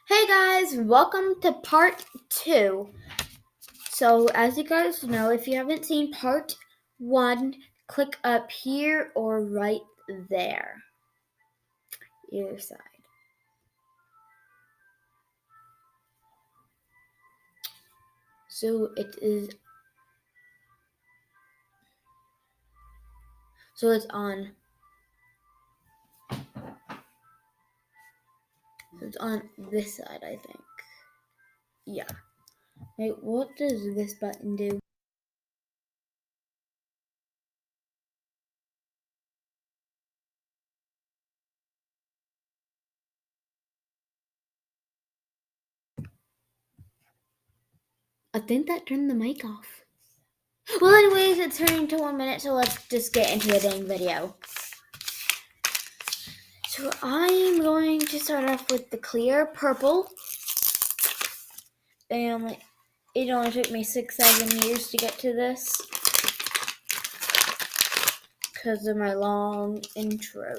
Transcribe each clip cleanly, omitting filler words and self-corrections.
Hey guys, welcome to part 2. So, as you guys know, if you haven't seen part 1, click up here or right there, either side. So it is. So it's on. So it's on this side, I think. Yeah. Wait, what does this button do? I think that turned the mic off. Well, anyways, it's turning to 1 minute, so let's just get into the dang video. So I'm going to start off with the clear purple. And it only took me 6-7 years to get to this because of my long intro.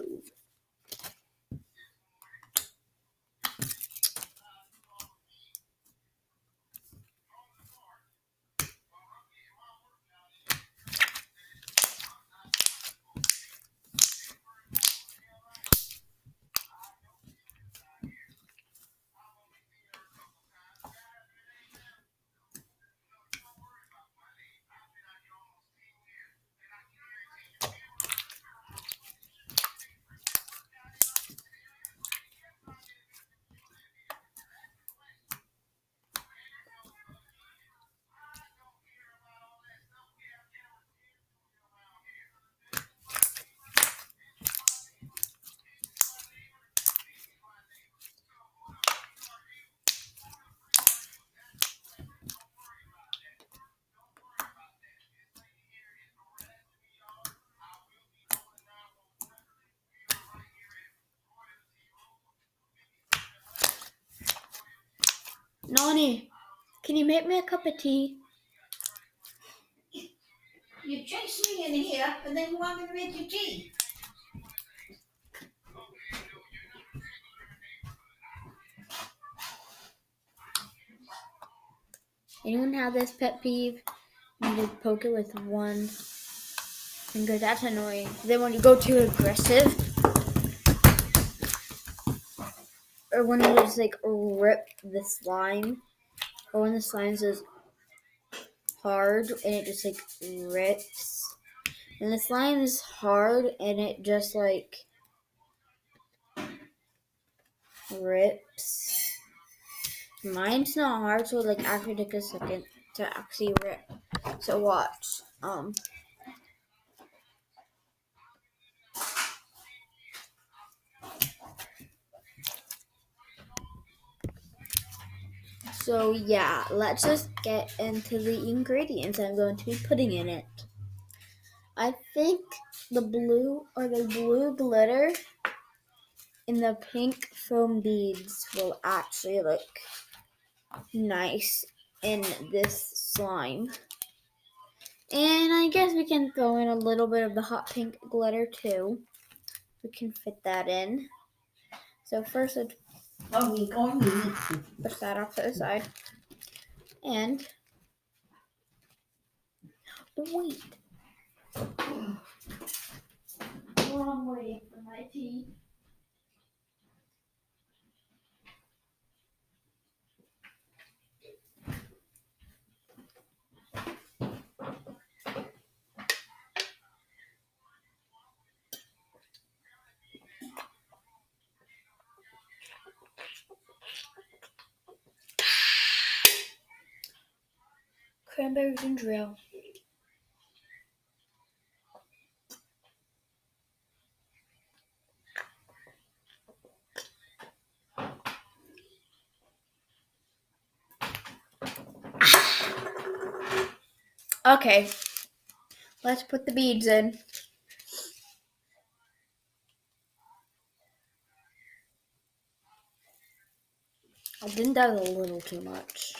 Nonni, can you make me a cup of tea? You chased me in here and then you want me to make you tea. Anyone have this pet peeve? You need to poke it with one finger. That's annoying. Then when you go too aggressive, or when you just rip the slime, or when the slime is hard and it just rips. And the slime is hard and it just rips. Mine's not hard, so actually take a second to actually rip. So watch. So yeah, let's just get into the ingredients I'm going to be putting in it. I think the blue glitter and the pink foam beads will actually look nice in this slime. And I guess we can throw in a little bit of the hot pink glitter too. We can fit that in. So first I'd push that off to the side. And wait. While I'm waiting for my tea. Cranberry ginger ale. Okay, let's put the beads in. I think that was a little too much.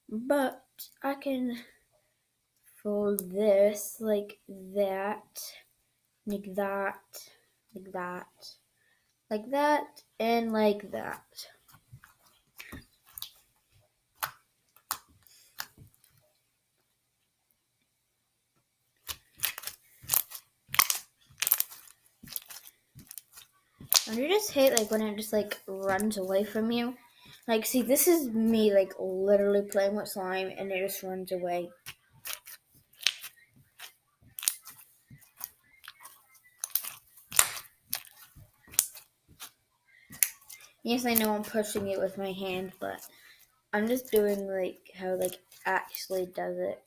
But I can fold this like that, like that, like that, like that, and like that. I just hate like when it just like runs away from you. Like, see, this is me like literally playing with slime and it just runs away. Yes, I know I'm pushing it with my hand, but I'm just doing like how like actually does it.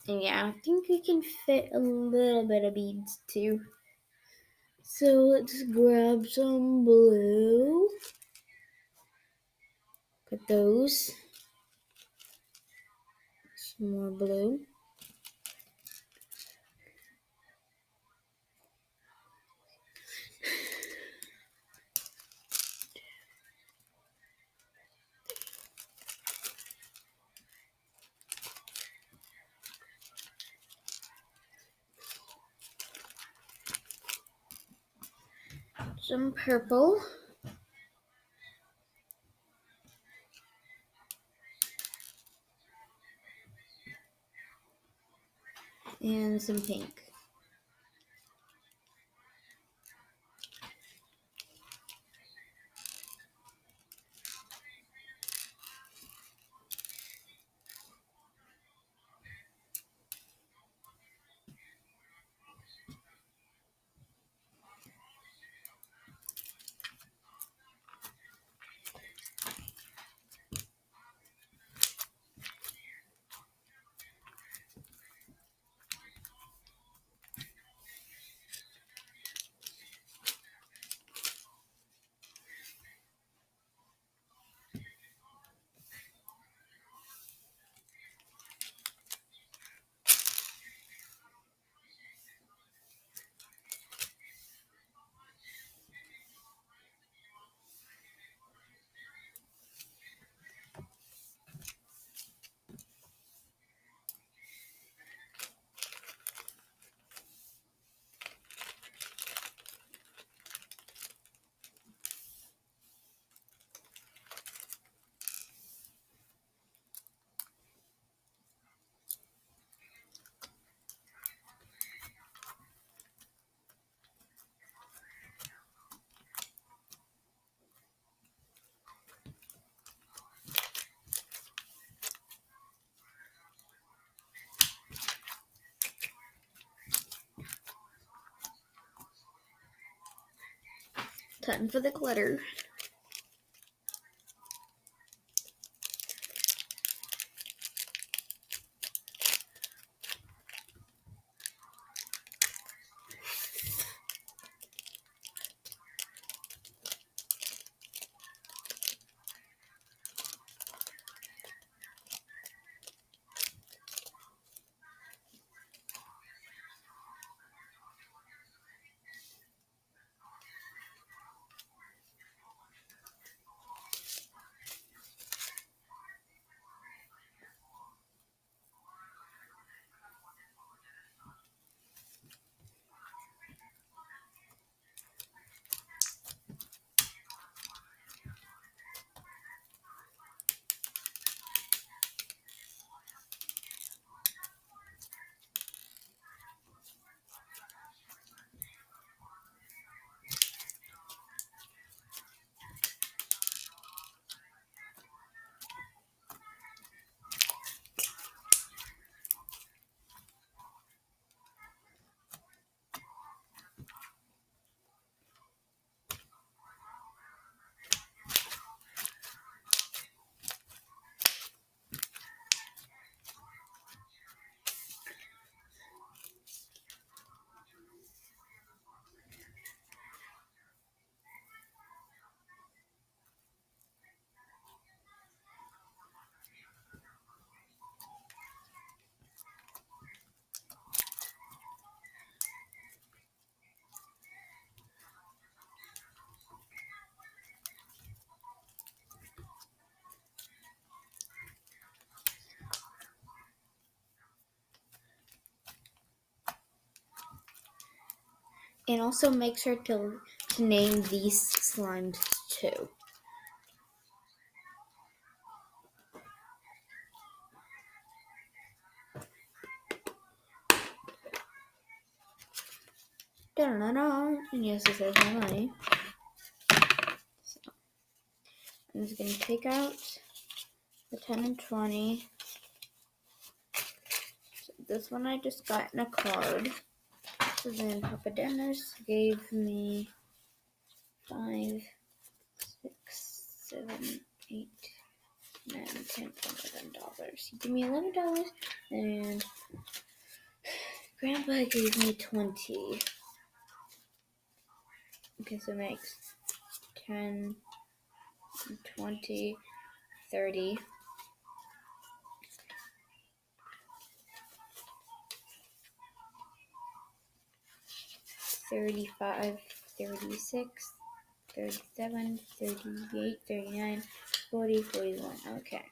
And yeah, I think we can fit a little bit of beads too. So let's grab some blue. Put those. Some more blue. Some purple. And some pink. Time for the glitter. And also make sure to name these slimes too. And yes, this is my money. So I'm just gonna take out the 10 and 20. So this one I just got in a card. So then Papa Dennis gave me 5, 6, 7, 8, 9, 10, $11. He gave me $11, and Grandpa gave me 20. Okay, so it makes 10, 20, 30. 35, 36, 37, 38, 39, 40, 41. Okay.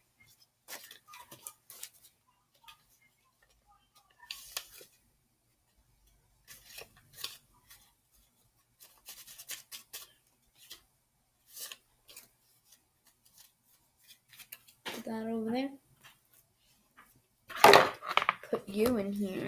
Put that over there. Put you in here.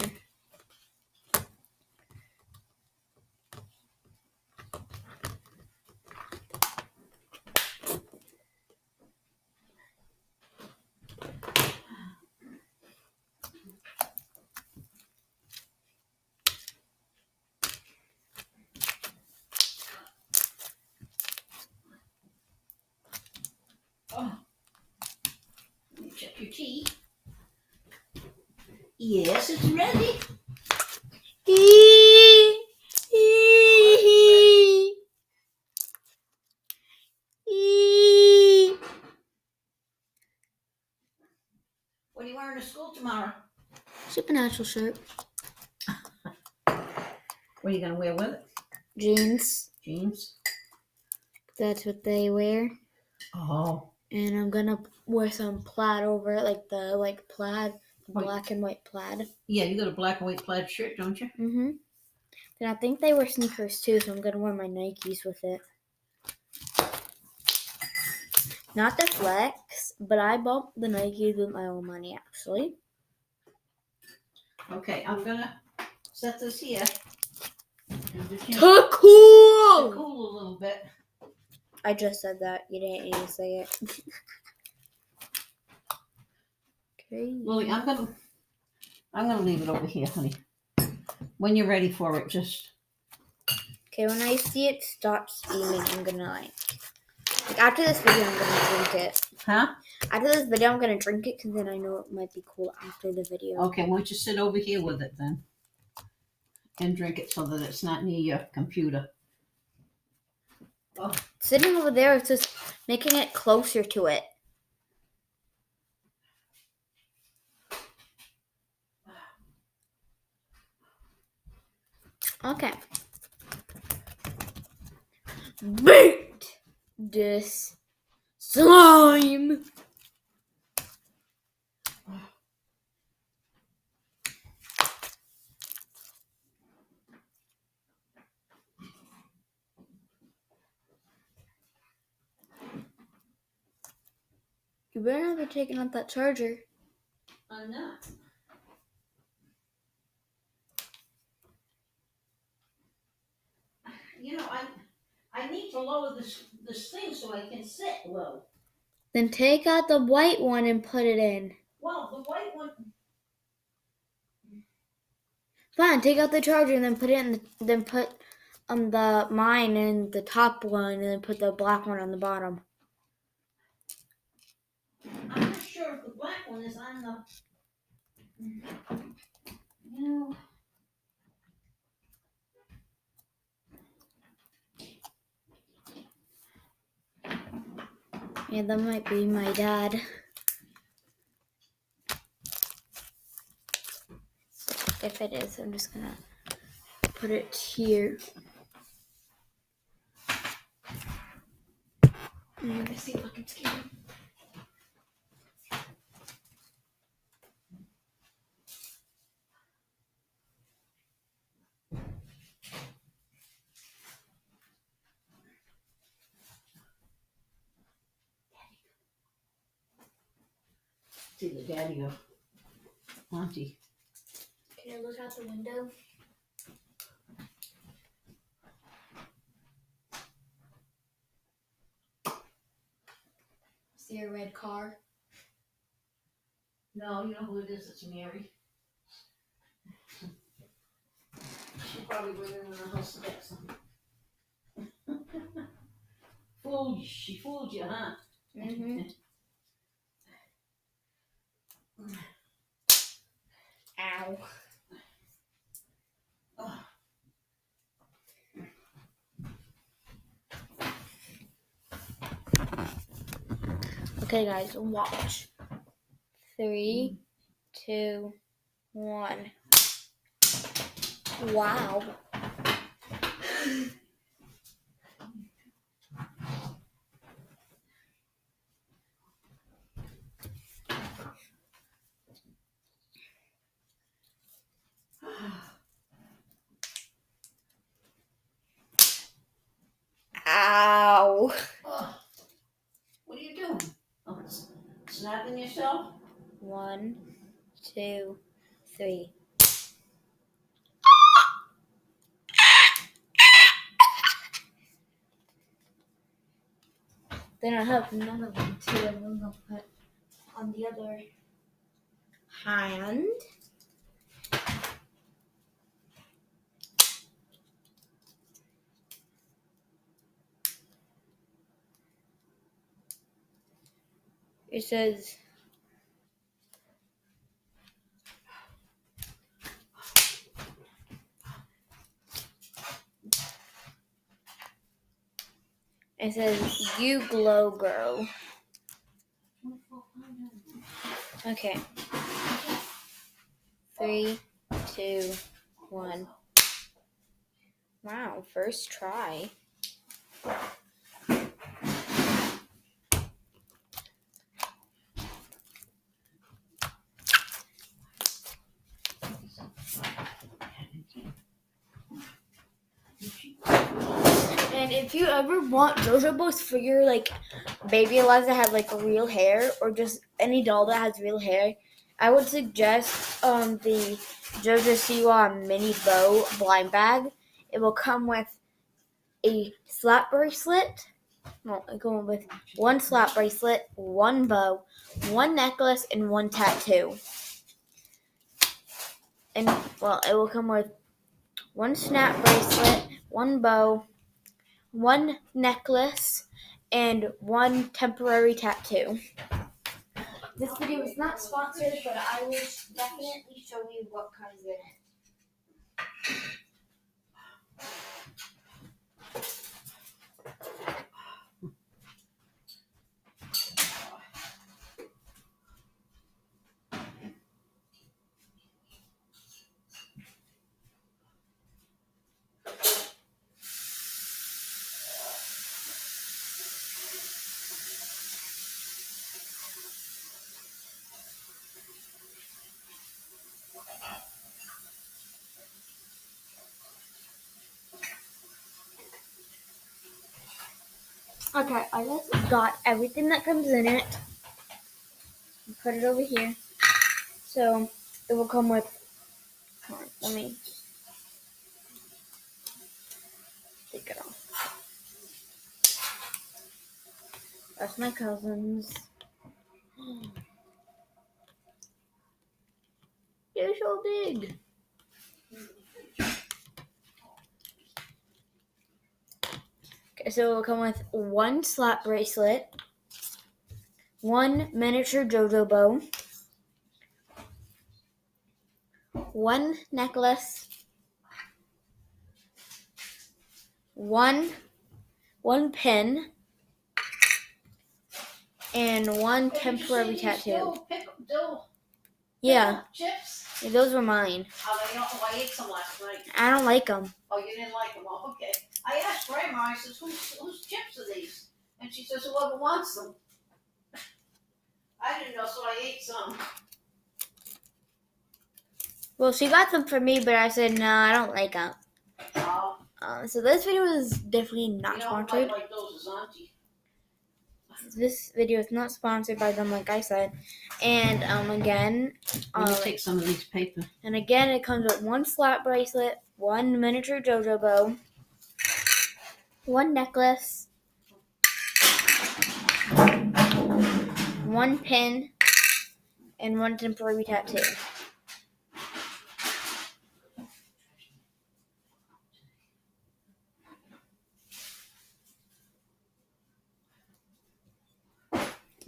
Oh. Let me check your tea. Yes, it's ready. What are you wearing to school tomorrow? Supernatural shirt. What are you gonna wear with it? Jeans. Jeans? That's what they wear. Oh. And I'm gonna wear some plaid over it, like the plaid, black and white plaid. Yeah, you got a black and white plaid shirt, don't you? Mm-hmm. And I think they wear sneakers too, so I'm gonna wear my Nikes with it. Not the flex, but I bought the Nikes with my own money, actually. Okay, I'm gonna set this here. To cool! To cool a little bit. I just said that. You didn't even say it. Okay. Lily, I'm gonna leave it over here, honey. When you're ready for it, just. Okay, when I see it stop steaming, I'm gonna like after this video, I'm gonna drink it. Huh? After this video, I'm gonna drink it because then I know it might be cool after the video. Okay, why don't you sit over here with it then? And drink it so that it's not near your computer. Oh. Sitting over there, it's just making it closer to it. Okay. Beat this slime. You better not be taking out that charger. I'm not. You know, I need to lower this thing so I can sit low. Then take out the white one and put it in. Well, the white one. Fine, take out the charger and then put it in. Then put the mine in the top one, and then put the black one on the bottom. I'm not sure if the black one is on the. You know. Yeah, that might be my dad. If it is, I'm just gonna put it here. I'm gonna see if I can scan it. See the daddy or auntie. Can I look out the window? their red car? No, you know who it is? It's Mary. She probably went in the house to get some. She fooled you, huh? Mm-hmm. Ow. Okay, guys, watch. 3, 2, 1. Wow. Ow. Oh, what are you doing? Oh, snapping yourself? 1, 2, 3. Then I have another one too. I'm going to put on the other hand. It says you glow girl. Okay. 3, 2, 1. Wow, first try. And if you ever want JoJo's for your like baby alive that have like real hair, or just any doll that has real hair, I would suggest the JoJo Siwa mini bow blind bag. It will come with a slap bracelet. Well, it comes with one slap bracelet, one bow, one necklace, and one tattoo. And well, it will come with one snap bracelet, one bow, one necklace, and one temporary tattoo. This video is not sponsored, but I will definitely show you what comes in it. Okay, I just got everything that comes in it. Put it over here. So it will come with. Hold on, let me take it off. That's my cousin's. You're so big. Okay, so it will come with one slap bracelet, one miniature JoJo bow, one necklace, one pin, and one temporary tattoo. Yeah. Chips? Yeah, those were mine. Oh, I ate some last night. I don't like them. Oh, you didn't like them? Oh, okay. I asked Grandma, I said, whose chips are these? And she says, whoever wants them. I didn't know, so I ate some. Well, she got them for me, but I said, no, I don't like them. Oh. So this video is definitely not sponsored. Like those is Auntie. This video is not sponsored by them, like I said. And again, Let me take some of these paper. And again, it comes with one slap bracelet, one miniature JoJo bow, one necklace, one pin, and one temporary tattoo.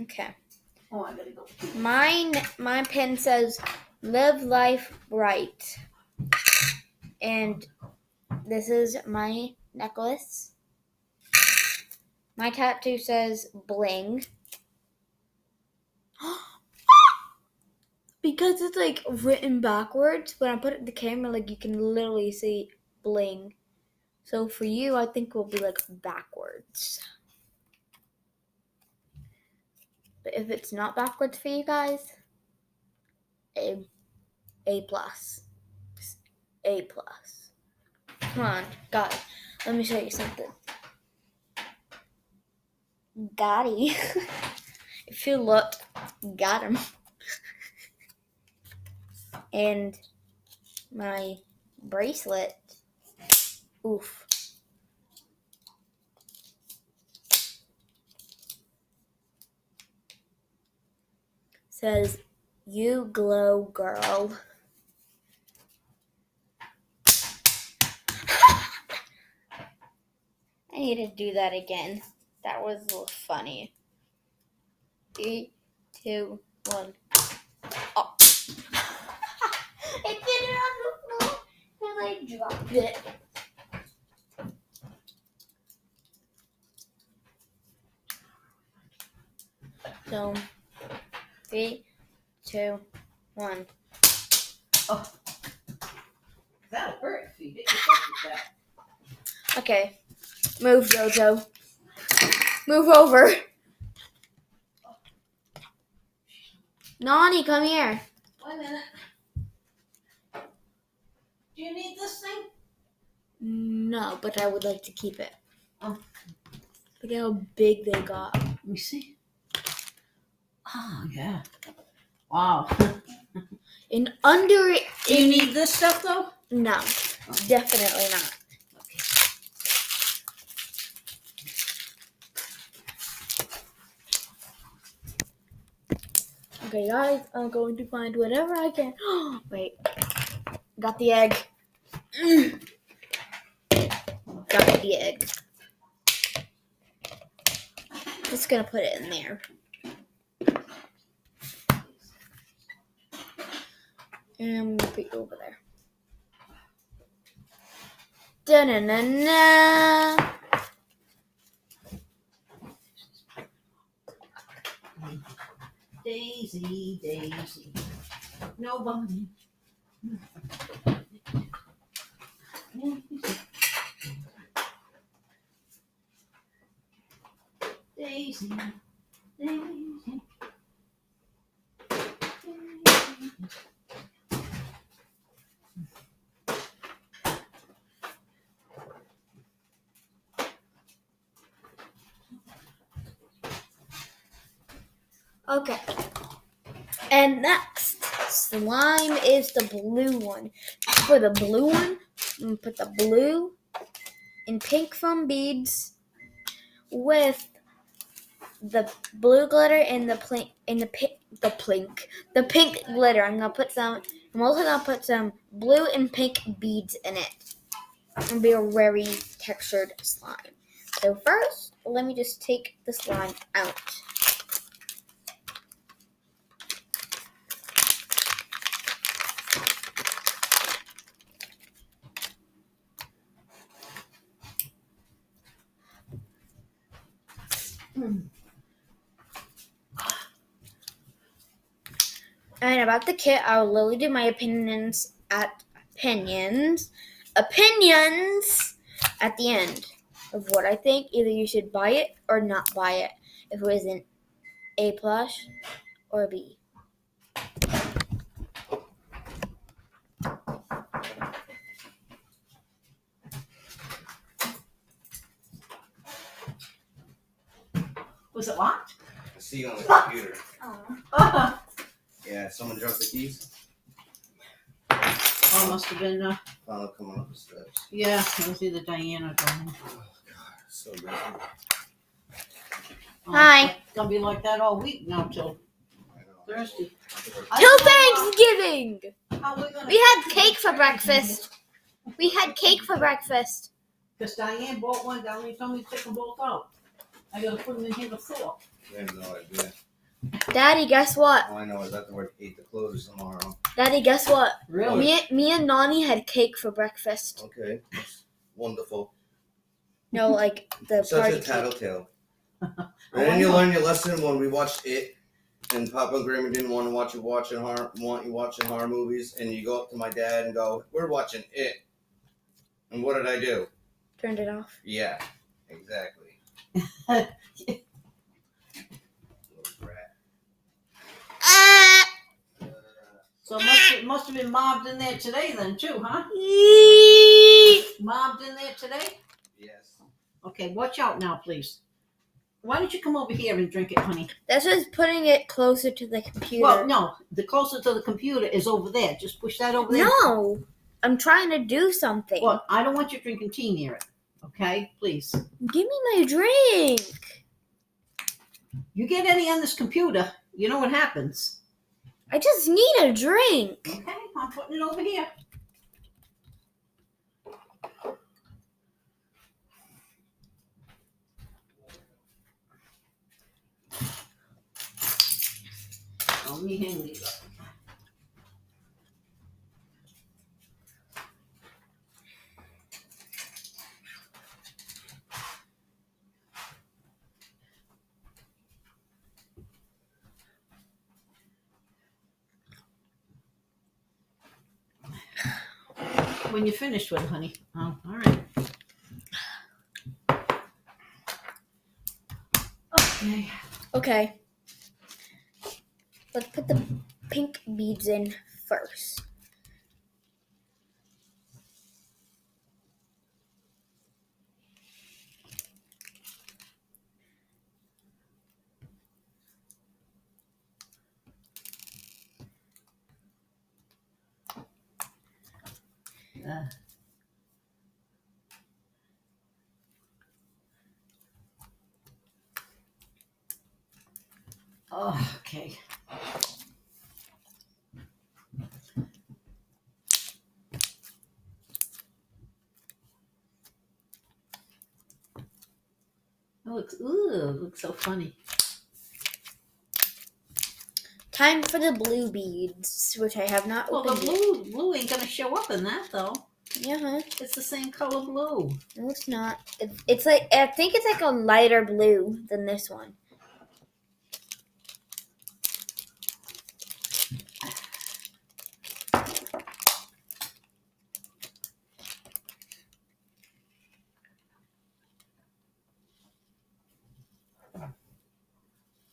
Okay. Oh, I gotta go. My pin says live life right. And this is my necklace. My tattoo says bling. Because it's like written backwards, when I put it in the camera, like you can literally see bling. So for you, I think it will be like backwards. But if it's not backwards for you guys, A plus. A plus. Come on, guys. Let me show you something. Gotti. If you look, got him. And my bracelet. Oof. Says, you glow, girl. I need to do that again. That was a little funny. 3, 2, 1. Oh. It did it on the floor and I dropped it. So, 3, 2, 1. Oh. That'll hurt if you hit yourself with that. Okay. Move, Jojo. Move over. Nonni, come here. Wait a minute. Do you need this thing? No, but I would like to keep it. Oh. Look at how big they got. Let me see. Oh, yeah. Wow. And under it. Do you need this stuff, though? No, definitely not. Okay, guys, I'm going to find whatever I can. Wait. Got the egg. Got the egg. Just gonna put it in there. And I'm gonna put it over there. Da-na-na-na. Daisy, Daisy. Nobody. Daisy, Daisy. Okay. And next, slime is the blue one. For the blue one, I'm gonna put the blue and pink foam beads with the blue glitter and the pink glitter. I'm also gonna put some blue and pink beads in it. It'll be a very textured slime. So first, let me just take the slime out. And about the kit, I will literally do my opinions at the end of what I think. Either you should buy it or not buy it. If it was an A plus or a B. Was it locked? I see you on the computer. Oh. Yeah, someone dropped the keys. Oh, must have been, Found them coming up the steps. yeah, it was either Diana or Dawn. Oh, God, so busy. Hi. It's gonna be like that all week now till I know. Thursday. Till Thanksgiving. How we gonna We had cake for breakfast. We had cake for breakfast. Because Diane bought one down and told me to take them both out. I gotta put them in here to thaw. I have no idea. Daddy, guess what? All I know is I have to work 8 to close tomorrow. Daddy, guess what? Really? Me and Nonni had cake for breakfast. Okay, that's wonderful. No, like the Such party a cake. tattletale. Oh, And then I you know. learn your lesson when we watched it, and Papa and Grandma didn't want to want you watching horror movies, and you go up to my dad and go, "We're watching it," and what did I do? Turned it off. Yeah, exactly. Little brat. So it must have been mobbed in there today then too, huh? Mobbed in there today? Yes. Okay, watch out now, please. Why don't you come over here and drink it, honey? That's just putting it closer to the computer. Well, no, the closer to the computer is over there. Just push that over there. No, I'm trying to do something. Well, I don't want you drinking tea near it. Okay, please. Give me my drink. You get any on this computer, you know what happens. I just need a drink. Okay, I'm putting it over here. Let me hang these up. When you're finished with it, honey. Oh, all right. Okay. Okay. Let's put the pink beads in first. Oh, okay. It looks so funny. Time for the blue beads, which I have not Well, the opened yet. blue ain't gonna show up in that though. Yeah, It's the same color blue. no, it's not. It's like I think it's like a lighter blue than this one.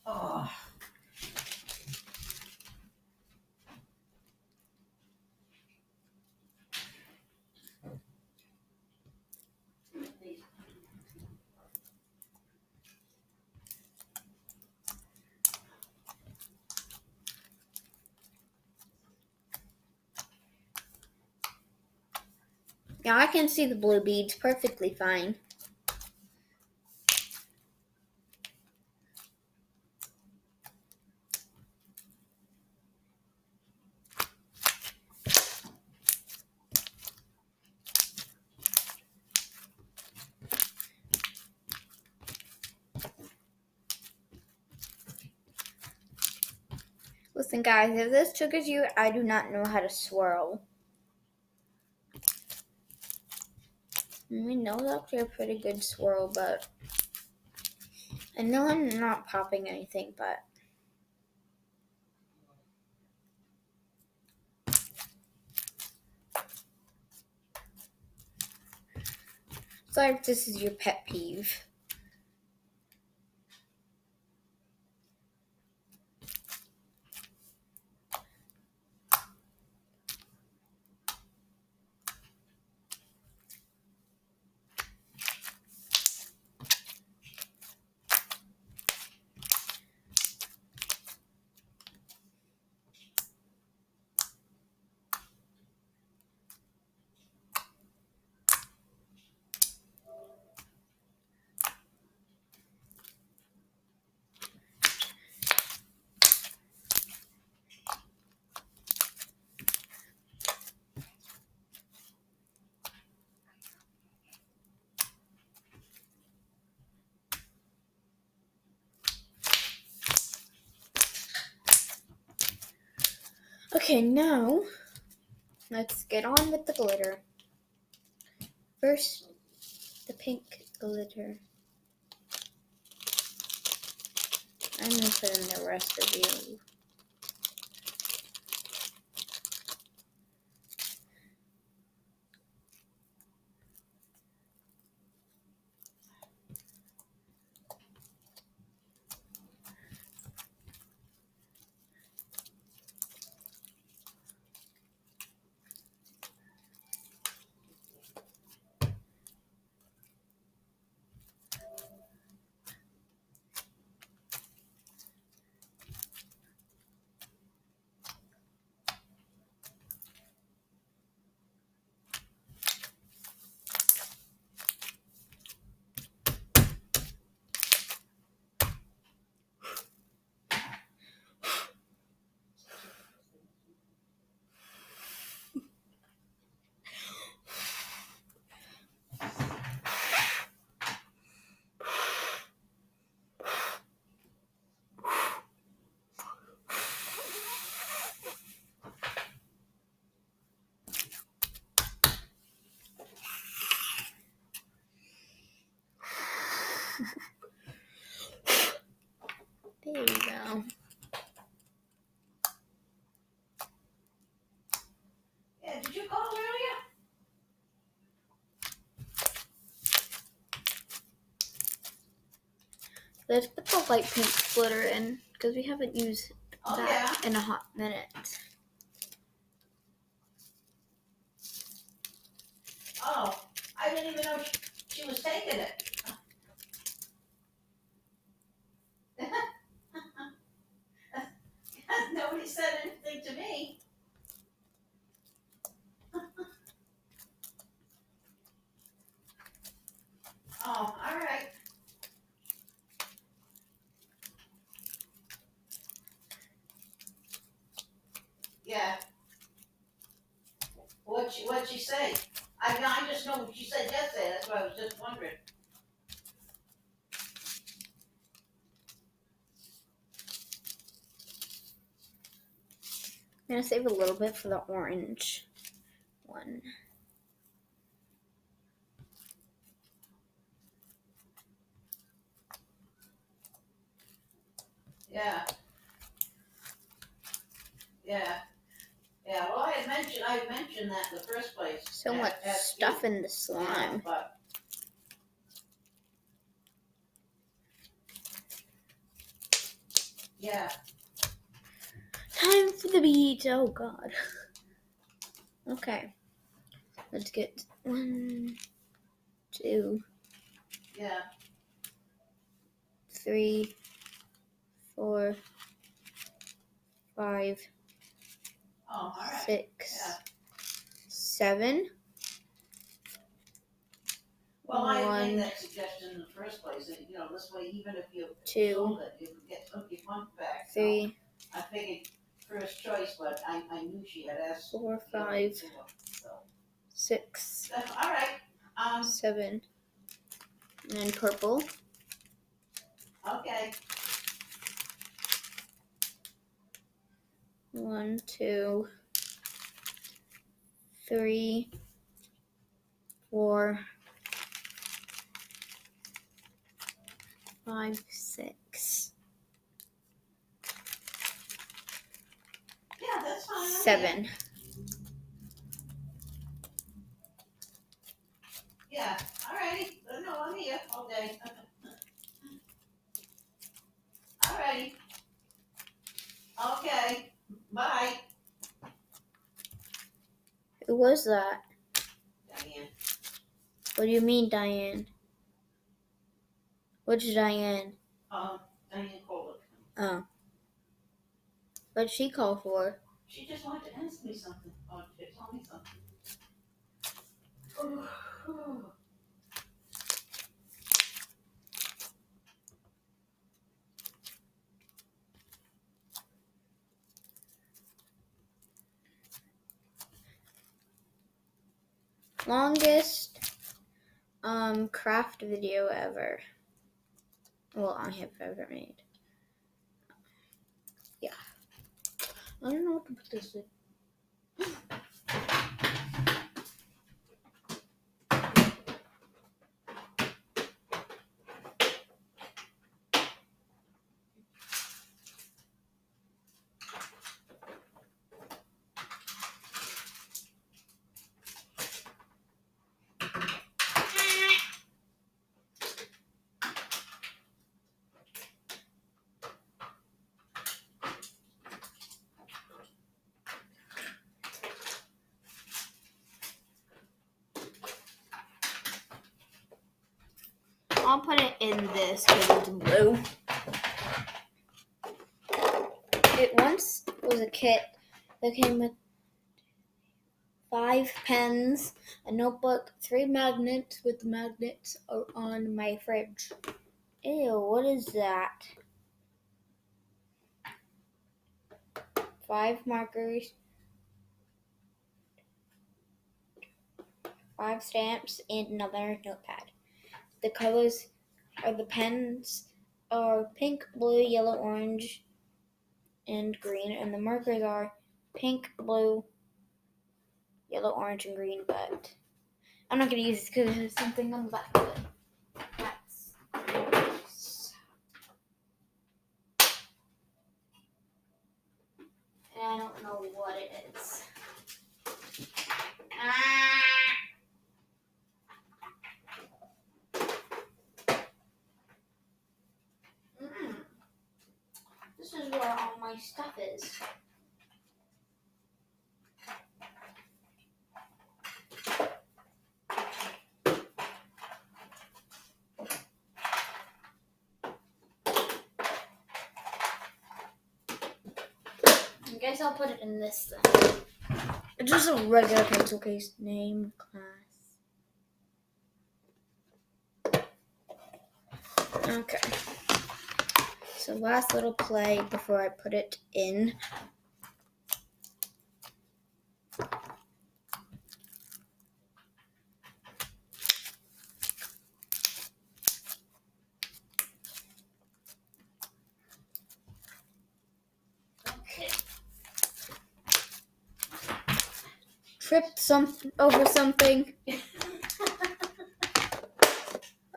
Oh. Yeah, I can see the blue beads perfectly fine. Listen, guys, if this triggers you, I do not know how to swirl. I mean, that was actually a pretty good swirl, but I know I'm not popping anything, but sorry if this is your pet peeve. Okay, now let's get on with the glitter. First, the pink glitter. I'm gonna put in the rest of you. There you go. Yeah, did you call earlier? Let's put the light pink glitter in because we haven't used Oh, that yeah. in a hot minute. Oh, I didn't even know she was taking it. Nobody said anything to me. Oh, all right. Yeah. What'd she say? I just know what she said yesterday. That's why I was just wondering. I'm gonna save a little bit for the orange one. Yeah. Yeah. Yeah. Well, I had mentioned that in the first place. So much stuff in the slime. But yeah. Time for the beat. Oh God. Okay. Let's get 1, 2, Yeah. 3, 4, 5, Oh, all right. 6, Yeah. 7. Well, I had 1, made that suggestion in the first place. That, this way, even if you 2, sold it, you could get some of your funds back. 3, I figured first choice, but I knew she had asked. 4, 5, So. 6, All right. 7, and then purple. Okay. 1, 2, 3, 4, 5, 6, Yeah, that's fine. 7. Yeah. All righty. No, I'm here all day. All righty. Okay. Bye. Who was that? Diane. What do you mean, Diane? Which Diane? Diane Kohler. Oh. What'd she call for? She just wanted to ask me something. Or to tell me something. Longest craft video ever. Well, I have ever made. Yeah. I don't know what to put this in. I'll put it in this because it's blue. It once was a kit that came with 5 pens, a notebook, 3 magnets with the magnets on my fridge. Ew, what is that? 5 markers, 5 stamps, and another notepad. The colors are the pens are pink, blue, yellow, orange, and green, and the markers are pink, blue, yellow, orange, and green, but I'm not going to use this because there's something on the back of it. That's nice. And I don't know what it is. This is where all my stuff is. I guess I'll put it in this thing. It's just a regular pencil case. Name, class. Okay. So last little play before I put it in. Okay. Tripped over something.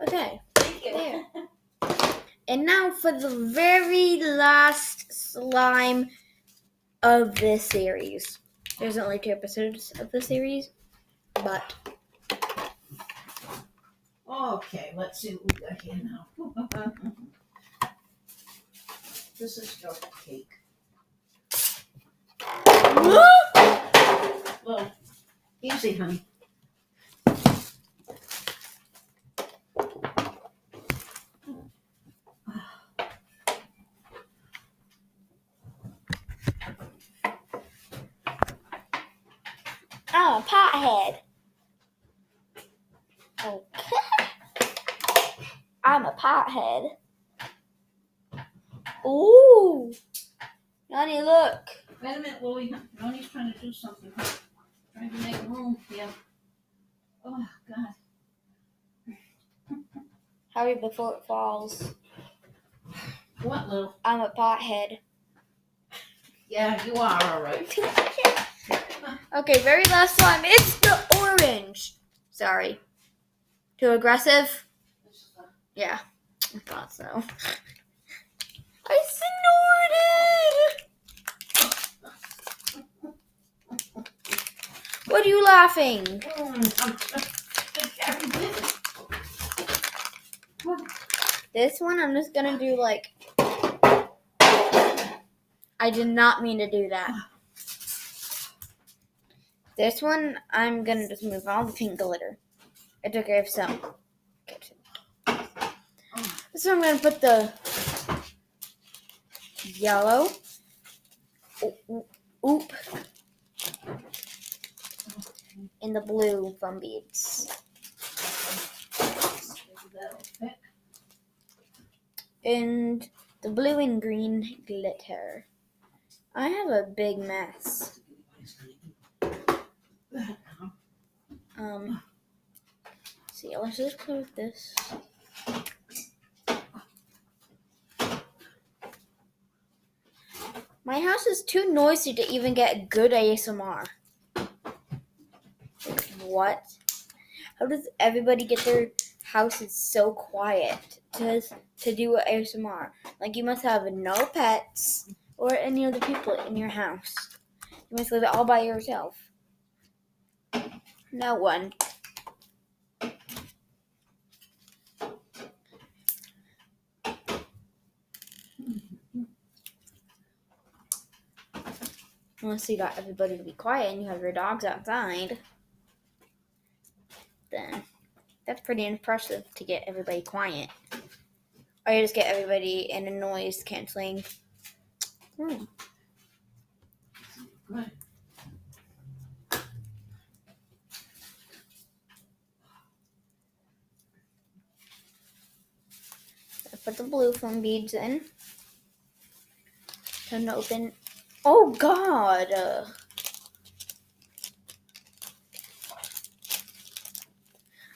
Okay. Thank you. There. And now for the very last slime of this series. There's only 2 episodes of the series, but Okay, let's see what we got here now. This is your cake. Well, easy, honey. I'm a pothead. Okay. I'm a pothead. Ooh. Nonni, look. Wait a minute, Louie. Noni's trying to do something. Trying to make room here. Oh, God. Hurry before it falls. What, Lou? I'm a pothead. Yeah, you are, all right. Okay, very last slime. It's the orange. Sorry. Too aggressive? Yeah, I thought so. I snorted! What are you laughing? This one, I'm just gonna do like... I did not mean to do that. This one, I'm gonna just move all the pink glitter. I took care of some. This one, I'm gonna put the yellow. Oop. And the blue foam beads. And the blue and green glitter. I have a big mess. See, let's just play with this. My house is too noisy to even get good ASMR. What? How does everybody get their houses so quiet to do ASMR? Like you must have no pets or any other people in your house. You must live all by yourself. No one. Unless you got everybody to be quiet and you have your dogs outside. Then that's pretty impressive to get everybody quiet. Or you just get everybody in a noise canceling room. Good. I put the blue foam beads in. Time to open. Oh God!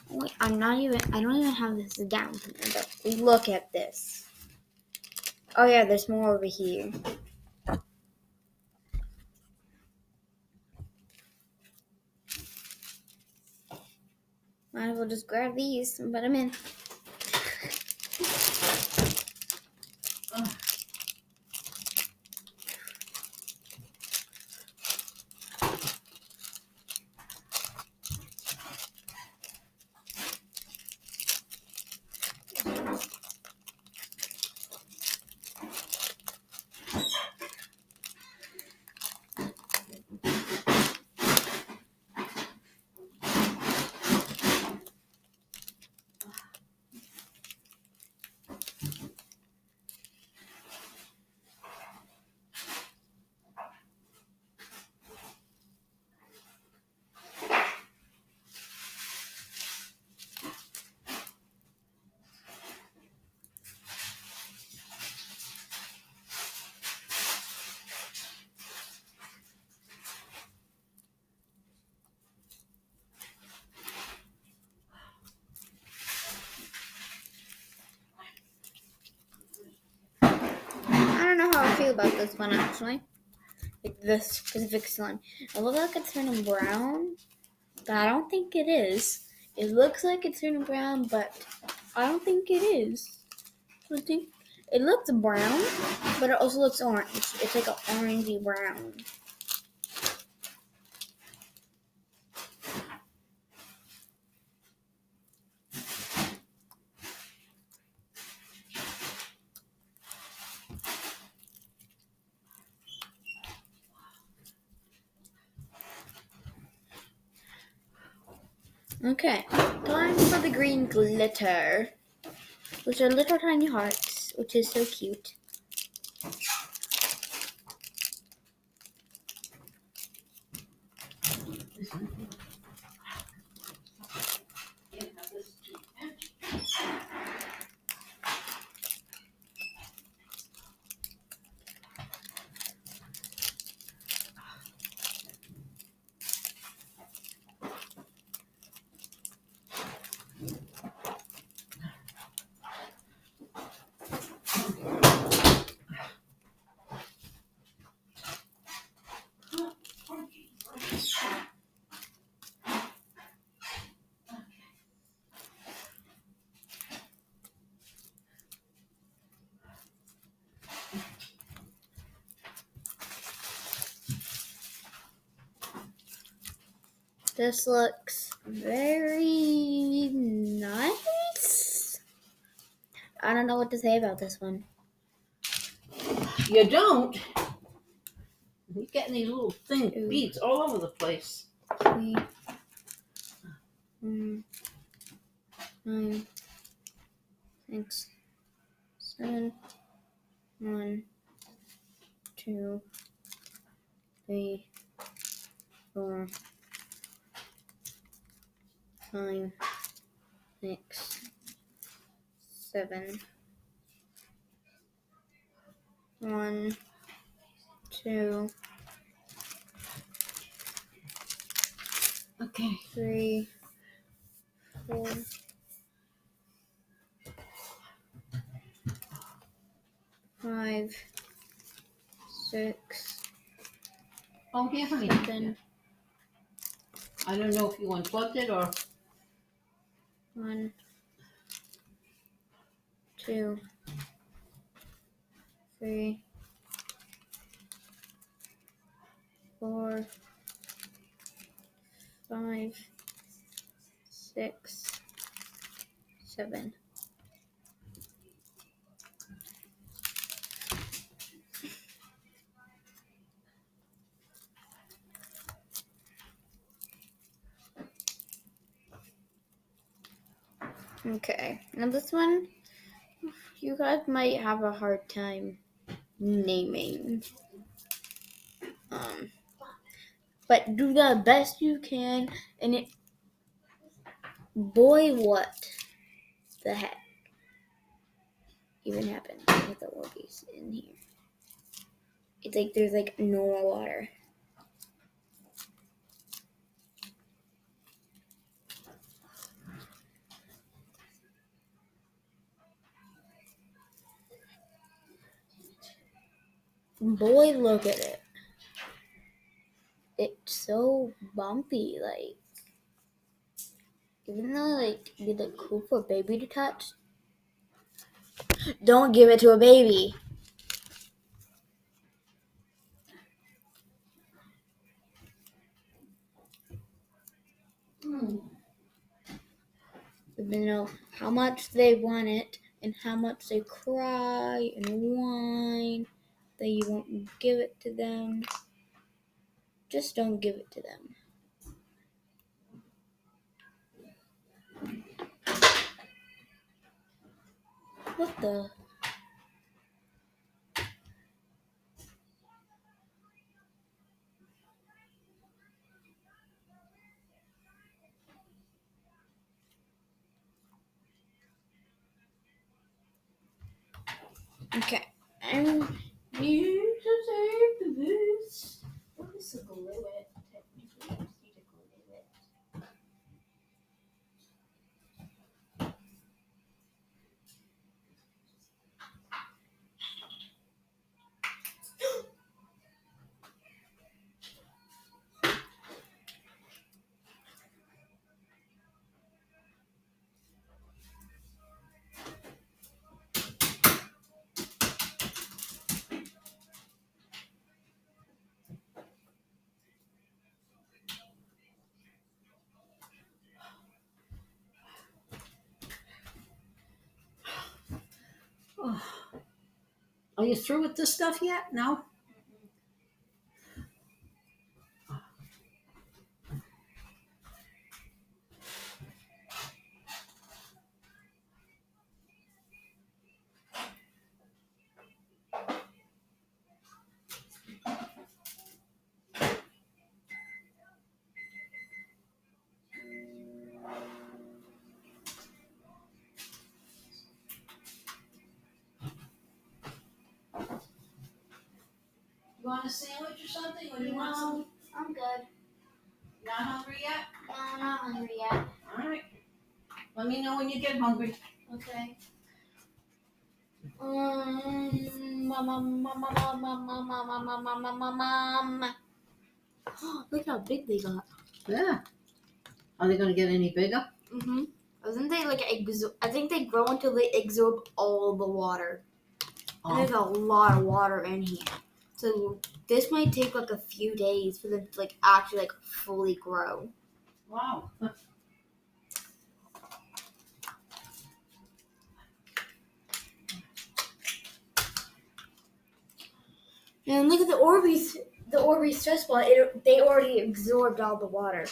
Wait, I don't even have this down. Look at this. Oh yeah, there's more over here. Might as well just grab these and put them in. I don't know how I feel about this one actually. Like this specific slime. It looks like it's turning brown, but I don't think it is. It looks like it's turning brown, but I don't think it is. I think it looks brown, but it also looks orange. It's like an orangey brown. Okay, time for the green glitter, which are little tiny hearts, which is so cute. This looks very nice. I don't know what to say about this one. You don't? You're getting these little thin beads all over the place. 3, 4, 9, 6, 7, 1, 2, 3, 4, 5, 6, 7, 1, 2, Okay. 3, 4, 5, 6, Oh, here, honey. 7, I don't know if you unplugged it or. 1, 2, 3, 4, 5, 6, 7. Okay, now this one, you guys might have a hard time naming. But do the best you can, and it. Boy, what the heck even happened with the Orbeez in here? It's like there's like no more water. Boy, look at it. It's so bumpy, like even though like it'd be like cool for a baby to touch. Don't give it to a baby. Even know how much they want it and how much they cry and whine that you won't give it to them. Just don't give it to them. What the? Okay. I'm need to save this. What is to glue it? Technically, I just need to glue it. Oh. Are you through with this stuff yet? No? You want a sandwich or something? Or you want some? I'm good. Not hungry yet? No, I'm not hungry yet. All right. Let me know when you get hungry. Okay. Look how big they got. Yeah. Are they going to get any bigger? Mm-hmm. Isn't they like I think they grow until they absorb all the water. And there's a lot of water in here. So this might take like a few days for them to like actually like fully grow. Wow. And look at the Orbeez stress ball. They already absorbed all the water.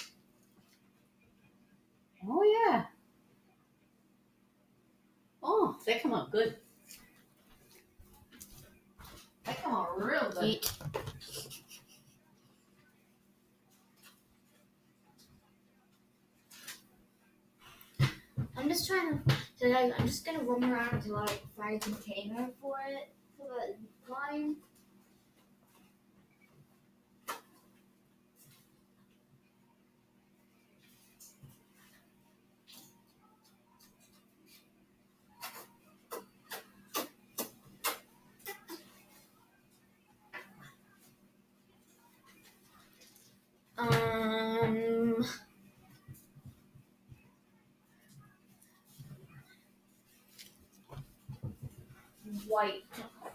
Oh, yeah. Oh, they come out good. They come out real good. Eat. I'm just trying to. So I'm just gonna roam around until I find a container for it for the line. white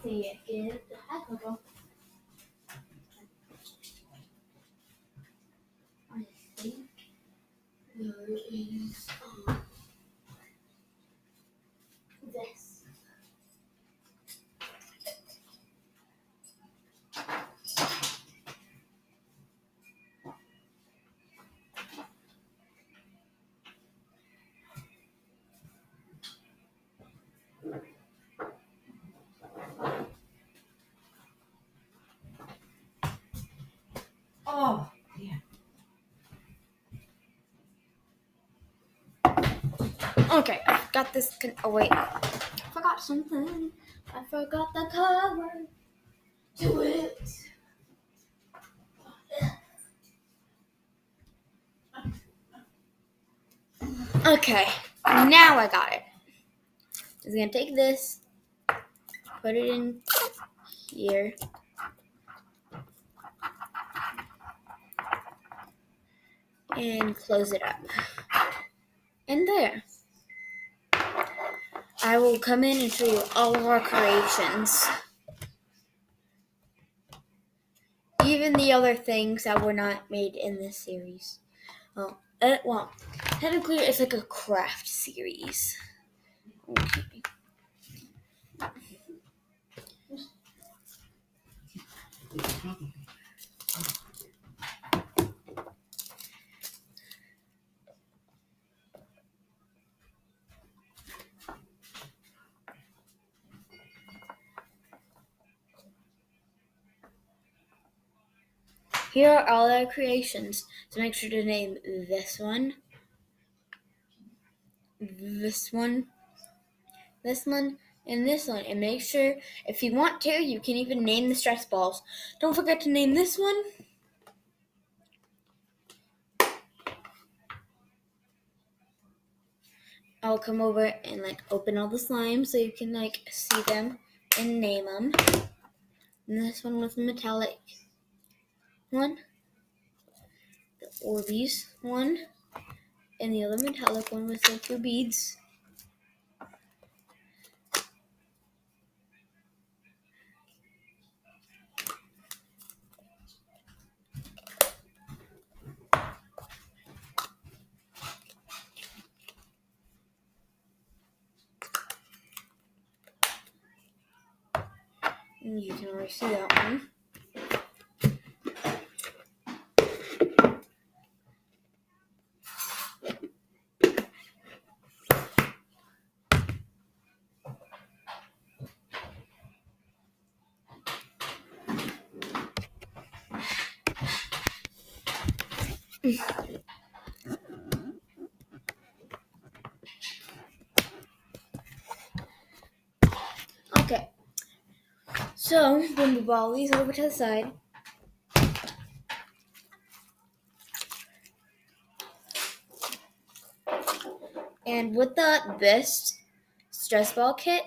ticket. Hi, Coco. I think there is this. Oh, yeah. Okay, I got this. Oh wait, I forgot something. I forgot the cover to it. Okay, now I got it. I'm gonna take this, put it in here, and close it up. And there. I will come in and show you all of our creations. Even the other things that were not made in this series. Well, technically it's like a craft series. Okay. Here are all our creations. So make sure to name this one, this one, this one, and this one. And make sure, if you want to, you can even name the stress balls. Don't forget to name this one. I'll come over and open all the slimes so you can see them and name them. And this one was the metallic one, the Orbeez one, and the other metallic one was the 2 beads. And you can already see that one. Okay, so we'll move all these over to the side. And with this stress ball kit,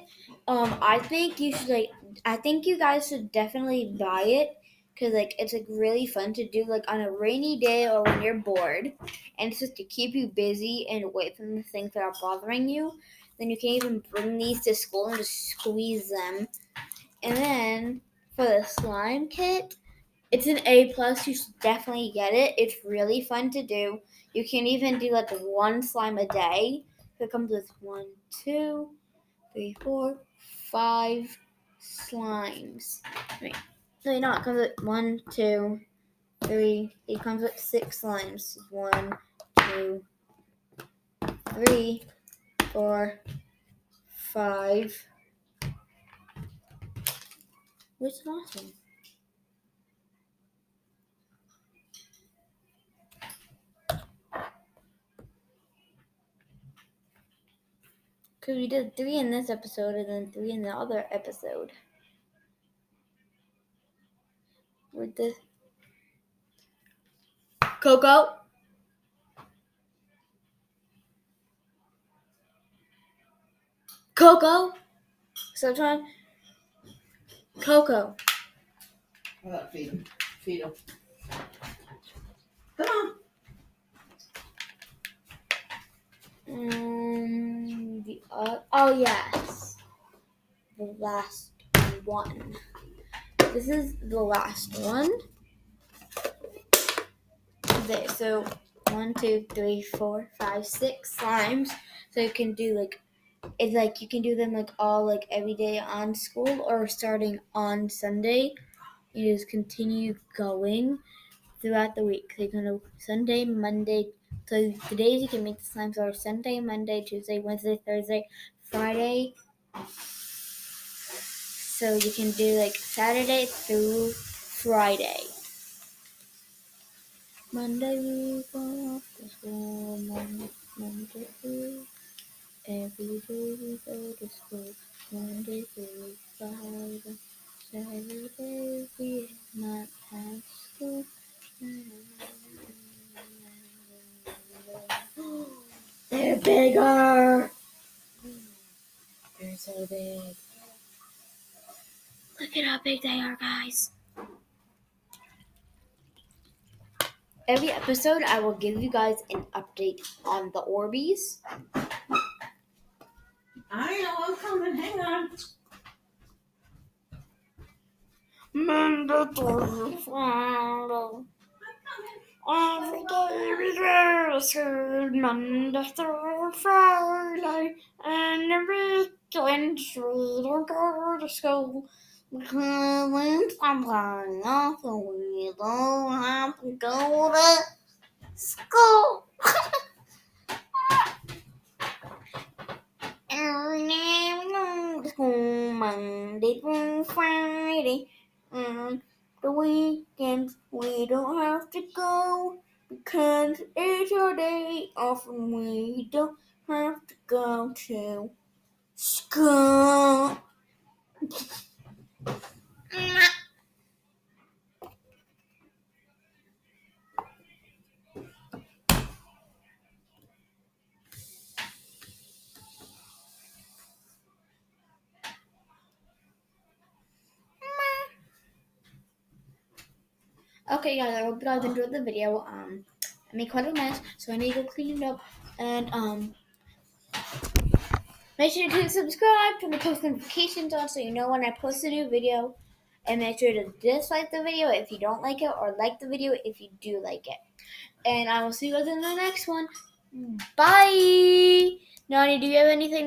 I think you should I think you guys should definitely buy it because it's really fun to do on a rainy day or when you're bored, and it's just to keep you busy and away from the things that are bothering you. Then you can even bring these to school and just squeeze them. And then for the slime kit, it's an A+. You should definitely get it. It's really fun to do. You can even do one slime a day. It comes with 1, 2, 3, 4, 5 slimes. Wait, no, it comes with 1, 2, 3. It comes with 6 slimes. 1, 2, 3, 4, 5. Which is awesome. Because we did 3 in this episode and then 3 in the other episode. With this. Coco? Coco? Sometimes. Coco. I gotta feed him. Feed him. Come on. Oh yes. the last one. This is the last one. There, so 1, 2, 3, 4, 5, 6 slimes. So you can do it's like you can do them like all like every day on school or starting on Sunday. You just continue going throughout the week. So you can do Sunday, Monday. So the days you can make the slimes are Sunday, Monday, Tuesday, Wednesday, Thursday, Friday. So you can do like Saturday through Friday. Monday we go off to school. Monday through. Every day we go to school. Monday through Friday. Saturday we not have school. They're bigger. They're so big. Look at how big they are, guys. Every episode, I will give you guys an update on the Orbeez. I know, I'm coming. Hang on. Monday through Friday. Every day we go to school, Monday through Friday, and the weekends we don't go to school. Because when something else, we don't have to go to school. Every day we go to school, Monday through Friday, and the weekends we don't have to go. Because it's our day off and we don't have to go to school. Okay, guys, I hope you guys enjoyed the video. I made quite a mess, so I need to go clean it up. And make sure to subscribe, turn the post notifications on so you know when I post a new video. And make sure to dislike the video if you don't like it, or like the video if you do like it. And I will see you guys in the next one. Bye! Nonni, do you have anything to